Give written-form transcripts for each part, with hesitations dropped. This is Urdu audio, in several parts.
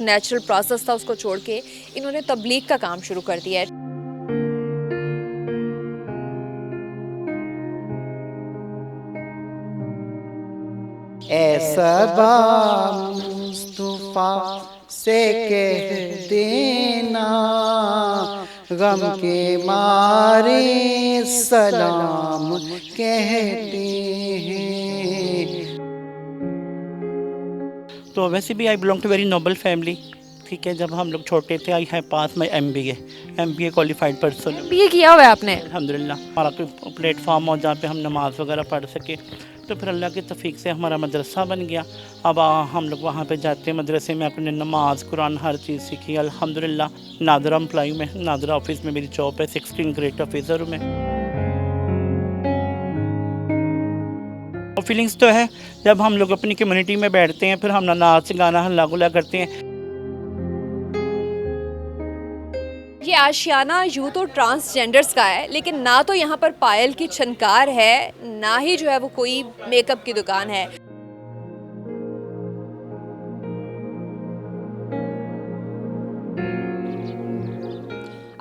ایک نیچرل پروسیس تھا اس کو چھوڑ کے انہوں نے تبلیغ کا کام شروع کر دیا ہے۔ ایسا با مصطفیٰ سے کہہ دینا غم کے مارے سلام کہتے ہیں۔ تو ویسے بھی I belong to very noble family, ٹھیک ہے۔ جب ہم لوگ چھوٹے تھے I have pass my MBA qualified person. MBA کیا ہوا ہے آپ نے؟ الحمدللہ ہمارا کوئی پلیٹ فارم ہو جہاں پہ ہم نماز وغیرہ پڑھ سکے، تو پھر اللہ کی توفیق سے ہمارا مدرسہ بن گیا۔ اب ہم لوگ وہاں پہ جاتے ہیں، مدرسے میں اپنے نماز قرآن ہر چیز سیکھی الحمدللہ۔ نادرہ امپلائی میں، نادرہ آفس میں میری جاب ہے، 16 گریڈ آفیسر ہوں میں۔ فیلنگس تو ہے جب ہم لوگ اپنی کمیونٹی میں بیٹھتے ہیں، پھر ہم ناچ گانا ہلا گلا کرتے ہیں۔ یہ آشیانہ یوں تو ٹرانسجینڈرز کا ہے، لیکن نہ تو یہاں پر پائل کی چھنکار ہے، نہ ہی جو ہے وہ کوئی میک اپ کی دکان ہے۔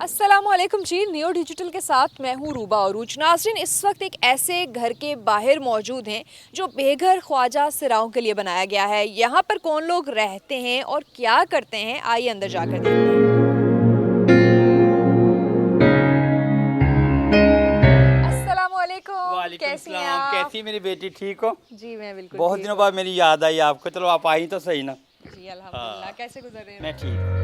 السلام علیکم جی، نیو ڈیجیٹل کے ساتھ میں ہوں روبا عروج۔ ناظرین، اس وقت ایک ایسے گھر کے باہر موجود ہیں جو بے گھر خواجہ سراؤں کے لیے بنایا گیا ہے۔ یہاں پر کون لوگ رہتے ہیں اور کیا کرتے ہیں، آئیے اندر جا کر دیکھتے ہیں۔ السلام علیکم، کیسی ہیں آپ؟ کیسی میری بیٹی، ٹھیک ہو؟ جی میں بالکل بہت دنوں بعد میری یاد آئی آپ کو، چلو آپ آئی تو صحیح نا۔ جی الحمدللہ، کیسے گزر رہے ہیں؟ میں ٹھیک ہوں۔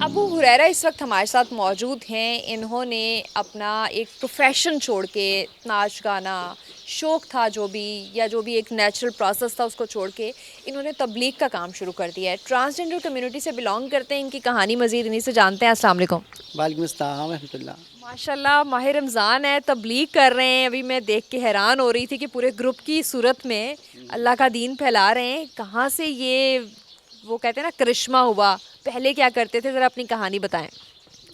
ابو ہریرہ اس وقت ہمارے ساتھ موجود ہیں۔ انہوں نے اپنا ایک پروفیشن چھوڑ کے، ناچ گانا شوق تھا جو بھی، یا جو بھی ایک نیچرل پروسیس تھا اس کو چھوڑ کے انہوں نے تبلیغ کا کام شروع کر دیا ہے۔ ٹرانسجینڈر کمیونٹی سے بلانگ کرتے ہیں، ان کی کہانی مزید انہی سے جانتے ہیں۔ السلام علیکم۔ وعلیکم السلام ورحمۃ اللہ۔ ماشاءاللہ، ماہ رمضان ہے، تبلیغ کر رہے ہیں۔ ابھی میں دیکھ کے حیران ہو رہی تھی کہ پورے گروپ کی صورت میں اللہ کا دین پھیلا رہے ہیں۔ کہاں سے یہ وہ کہتے ہیں نا کرشمہ ہوا؟ پہلے کیا کرتے تھے، ذرا اپنی کہانی بتائیں۔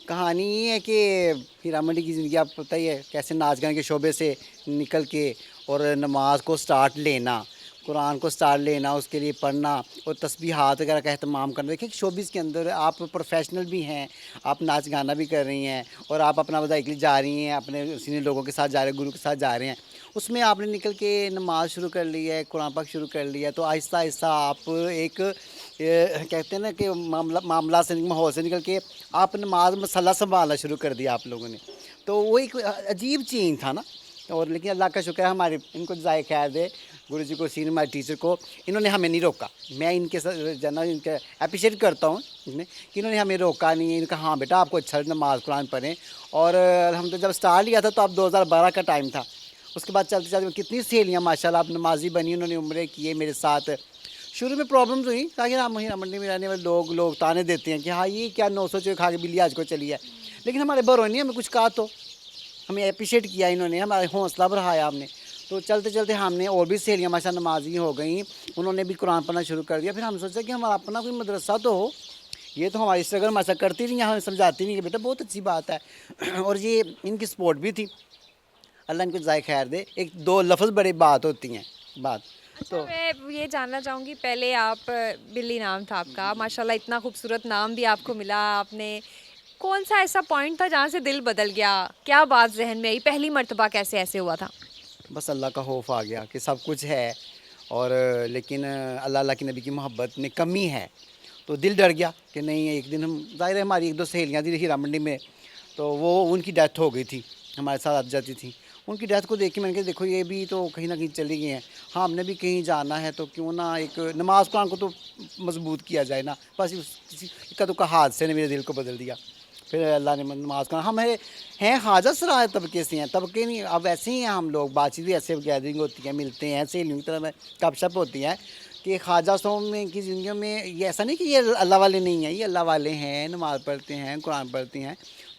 کہانی یہ ہے کہ ہیرا منڈی کی زندگی آپ کو پتہ ہی ہے کیسے ناچ گانے کے شعبے سے نکل کے اور نماز کو سٹارٹ لینا، قرآن کو سٹارٹ لینا، اس کے لیے پڑھنا اور تسبیحات وغیرہ کا اہتمام کرنا۔ دیکھیں شوبز کے اندر آپ پروفیشنل بھی ہیں، آپ ناچ گانا بھی کر رہی ہیں اور آپ اپنا وظائف کے لیے جا رہی ہیں، اپنے سینئر لوگوں کے ساتھ جا رہے ہیں، گرو کے ساتھ جا رہے ہیں۔ اس میں آپ نے نکل کے نماز شروع کر لی ہے، قرآن پاک شروع کر لیا، تو آہستہ آہستہ آپ ایک کہتے ہیں نا کہ معاملات سے ماحول سے نکل کے آپ نماز مسئلہ سنبھالنا شروع کر دیا آپ لوگوں نے۔ تو وہ ایک عجیب چینج تھا نا، اور لیکن اللہ کا شکر ہے ہمارے ان کو جزائے خیر دے، گرو جی کو، سینئر ہمارے ٹیچر کو، انہوں نے ہمیں نہیں روکا۔ میں ان کے ساتھ جانا ان کا اپریشیٹ کرتا ہوں کہ انہوں نے ہمیں روکا نہیں ہے۔ ان کا ہاں بیٹا آپ کو اچھا نماز قرآن پڑھیں، اور ہم تو جب سٹارٹ لیا تھا تو اب 2012 کا ٹائم تھا۔ اس کے بعد چلتے چلتے کتنی سہیلیاں ماشاءاللہ اب نمازی بنی، انہوں نے عمرے کیے میرے ساتھ۔ شروع میں پرابلمز ہوئی تاکہ ہیرا منڈی میں رہنے والے لوگ تانے دیتے ہیں کہ ہاں یہ کیا 900 چوے کھا کے بلی آج کو چلی ہے، لیکن ہمارے بھروے نہیں، ہمیں کچھ کہا تو ہمیں اپریشیٹ کیا انہوں نے، ہمارا حوصلہ بڑھایا ہم نے۔ تو چلتے چلتے ہم نے اور بھی سہیلیاں ماشاء اللہ نمازی ہو گئیں، انہوں نے بھی قرآن پڑھنا شروع کر دیا۔ پھر ہم سوچا کہ ہمارا اپنا کوئی مدرسہ تو ہو، یہ تو ہماری اسٹرگل ماشاء کرتی رہی ہیں، ہمیں سمجھاتی نہیں کہ بیٹا بہت اچھی بات ہے، اور یہ ان کی سپورٹ بھی تھی، اللہ ان کو جزائے خیر دے۔ ایک دو لفظ بڑی بات ہوتی ہیں بات اچھا، میں یہ جاننا چاہوں گی، پہلے آپ بلی نام تھا آپ کا، ماشاءاللہ اتنا خوبصورت نام بھی آپ کو ملا، آپ نے کون سا ایسا پوائنٹ تھا جہاں سے دل بدل گیا؟ کیا بات ذہن میں آئی؟ پہلی مرتبہ کیسے ایسے ہوا تھا؟ بس اللہ کا خوف آ گیا کہ سب کچھ ہے، اور لیکن اللہ کے نبی کی محبت میں کمی ہے، تو دل ڈر گیا کہ نہیں ایک دن ہم، ظاہر ہے ہماری ایک دو سہیلیاں تھیں ہیرا منڈی میں، تو وہ ان کی ڈیتھ ہو گئی تھی، ہمارے ساتھ آتی جاتی تھی، ان کی ڈیتھ کو دیکھ کے میں نے کہا دیکھو یہ بھی تو کہیں نہ کہیں چلی گئی ہیں، ہاں ہم نے بھی کہیں جانا ہے تو کیوں نہ ایک نماز قرآن کو تو مضبوط کیا جائے نا۔ بس کسی کا تو حادثے نے میرے دل کو بدل دیا۔ پھر اللہ نے نماز قرآن، ہم ہیں خواجہ سرائے طبقے سے ہیں، طبقے نہیں، اب ایسے ہی ہیں ہم لوگ، بات چیت بھی ایسے گیدرنگ ہوتی ہے، ملتے ہیں، سہیلیوں کی طرح میں گپ شپ ہوتی ہیں کہ خواجہ صاحب میں کی زندگیوں میں یہ ایسا نہیں کہ یہ اللہ والے نہیں ہیں، یہ اللہ والے ہیں، نماز پڑھتے ہیں، قرآن پڑھتے ہیں،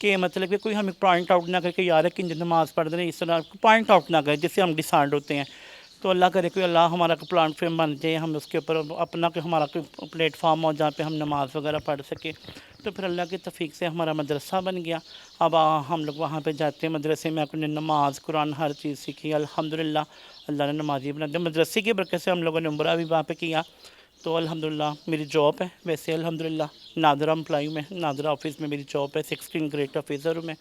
کہ مطلب کہ کوئی ہمیں پوائنٹ آؤٹ نہ کرے کہ یار کہ نماز پڑھ رہے ہیں اس طرح پوائنٹ آؤٹ نہ کرے جس سے ہم ڈسارڈ ہوتے ہیں. تو اللہ کرے کہ اللہ ہمارا کوئی پلیٹ فارم بن جائے, ہم اس کے اوپر اپنا کہ ہمارا کوئی پلیٹ فارم ہو جہاں پہ ہم نماز وغیرہ پڑھ سکیں. تو پھر اللہ کی توفیق سے ہمارا مدرسہ بن گیا. اب ہم لوگ وہاں پہ جاتے ہیں, مدرسے میں اپنے نماز قرآن ہر چیز سیکھی الحمدللہ. اللہ نے نمازی بنا دیا. مدرسے کی برکت سے ہم لوگوں نے عمرہ بھی وہاں پہ کیا. تو الحمدللہ میری جاب ہے ویسے الحمدللہ نادرہ امپلائی میں, نادرہ آفس میں میری جاب ہے, 16 گریڈ آفیسر ہوں میں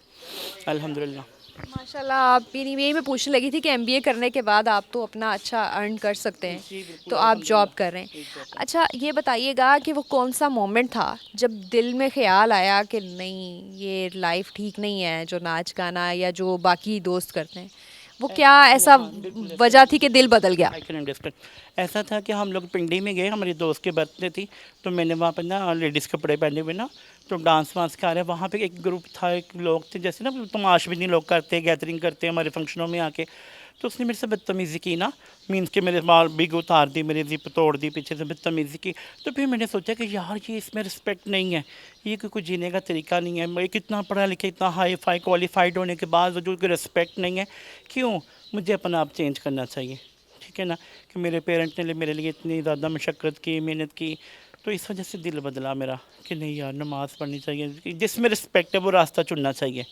الحمدللہ. ماشاءاللہ. آپ یہی میں پوچھنے لگی تھی کہ MBA کرنے کے بعد آپ تو اپنا اچھا ارن کر سکتے ہیں, تو آپ جاب کر رہے ہیں. اچھا یہ بتائیے گا کہ وہ کون سا مومنٹ تھا جب دل میں خیال آیا کہ نہیں یہ لائف ٹھیک نہیں ہے جو ناچ گانا یا جو باقی دوست کرتے ہیں, وہ کیا ایسا وجہ تھی کہ دل بدل گیا؟ I can understand. ایسا تھا کہ ہم لوگ پنڈی میں گئے, ہماری دوست کے برتھ ڈے تھی, تو میں نے وہاں پہ نا لیڈیز کپڑے پہنے ہوئے نا, تو ڈانس وانس کر رہے. وہاں پہ ایک گروپ تھا, ایک لوگ تھے جیسے نا تماش بھی نہیں لوگ کرتے, گیدرنگ کرتے ہمارے فنکشنوں میں آ کے. تو اس نے میرے سے بدتمیزی کی نا, مینس کہ میرے بال بگ اتار دی, میری زپ توڑ دی, پیچھے سے بدتمیزی کی. تو پھر میں نے سوچا کہ یار یہ اس میں رسپیکٹ نہیں ہے, یہ کوئی جینے کا طریقہ نہیں ہے. میں کتنا پڑھا لکھا, اتنا ہائی فائی کوالیفائڈ ہونے کے بعد جو کوئی رسپیکٹ نہیں ہے, کیوں مجھے اپنا آپ چینج کرنا چاہیے. ٹھیک ہے نا, کہ میرے پیرنٹ نے میرے لیے اتنی زیادہ مشقت کی, محنت کی, تو اس وجہ سے دل بدلا میرا کہ نہیں یار نماز پڑھنی چاہیے, جس میں رسپیکٹ ہے وہ راستہ چننا چاہیے.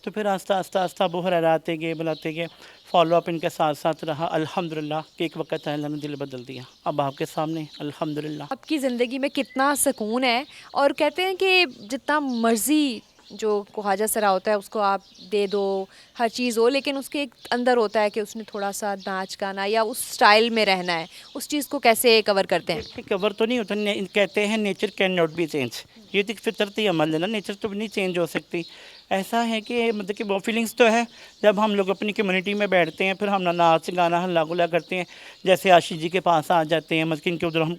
تو پھر آہستہ آہستہ ابو ہریرہ آتے گئے, بلاتے گئے, فالو اپ ان کے ساتھ ساتھ رہا الحمدللہ. کہ ایک وقت اللہ نے دل بدل دیا, اب آپ کے سامنے الحمدللہ. آپ کی زندگی میں کتنا سکون ہے, اور کہتے ہیں کہ جتنا مرضی جو خواجہ سرا ہوتا ہے اس کو آپ دے دو, ہر چیز ہو, لیکن اس کے ایک اندر ہوتا ہے کہ اس نے تھوڑا سا ناچ گانا یا اس سٹائل میں رہنا ہے. اس چیز کو کیسے کور کرتے ہیں؟ کور تو نہیں ہوتا, کہتے ہیں nature can not be change, یہ تو فطرتی عمل ہے نا, نیچر تو نہیں چینج ہو سکتی. ایسا ہے کہ مطلب کہ وہ فیلنگس تو ہے جب ہم لوگ اپنی کمیونٹی میں بیٹھتے ہیں, پھر ہم ناچ گانا ہلا گلا کرتے ہیں. جیسے عاشق جی کے پاس آ جاتے ہیں, مطلب کہ ان کے ادھر ہم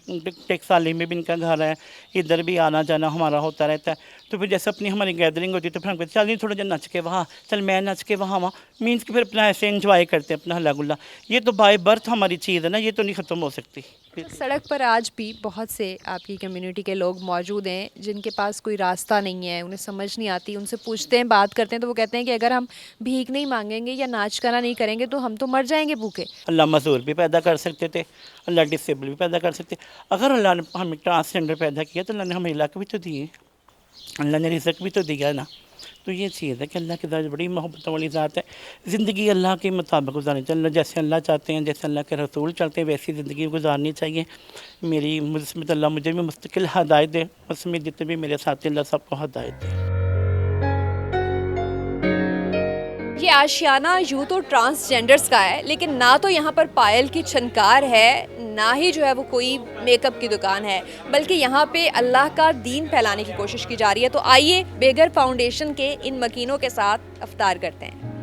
ٹیکسالی میں بھی ان کا گھر ہے, ادھر بھی آنا جانا ہمارا ہوتا رہتا ہے. تو پھر جیسے اپنی ہماری گیدرنگ ہوتی ہے تو پھر ہم کہتے ہیں چل نہیں تھوڑا جا نچ کے وہاں, چل میں نچ کے وہاں مینس کہ پھر اپنا ایسے انجوائے کرتے ہیں اپنا ہلا گلا. یہ تو بائی برتھ ہماری چیز ہے نا, یہ تو نہیں ختم ہو سکتی. سڑک پر آج بھی بہت سے آپ کی کمیونٹی کے لوگ موجود ہیں جن کے پاس کوئی راستہ نہیں ہے, انہیں سمجھ نہیں آتی. ان سے پوچھتے ہیں, بات کرتے ہیں, تو وہ کہتے ہیں کہ اگر ہم بھیک نہیں مانگیں گے یا ناچ گانا نہیں کریں گے تو ہم تو مر جائیں گے بھوکے. اللہ معذور بھی پیدا کر سکتے تھے, اللہ ڈسیبل بھی پیدا کر سکتے. اگر اللہ نے ہمیں ٹرانسجینڈر پیدا کیا تو اللہ نے ہمیں علاقہ بھی تو دیے, اللہ نے رزق بھی تو دیا نا. تو یہ چیز ہے کہ اللہ کی ذات بڑی محبت والی ذات ہے. زندگی اللہ کے مطابق گزارنی چاہیے, جیسے اللہ چاہتے ہیں, جیسے اللہ کے رسول چلتے ہیں ویسی زندگی گزارنی چاہیے. میری مجھ اللہ مجھے بھی مستقل ہدایت دے, اس میں جتنے بھی میرے ساتھی اللہ سب کو ہدایت دے. یہ آشیانہ یوتھ اور ٹرانسجینڈرز کا ہے, لیکن نہ تو یہاں پر پائل کی چھنکار ہے, نہ ہی جو ہے وہ کوئی میک اپ کی دکان ہے, بلکہ یہاں پہ اللہ کا دین پھیلانے کی کوشش کی جا رہی ہے. تو آئیے بیگر فاؤنڈیشن کے ان مکینوں کے ساتھ افطار کرتے ہیں.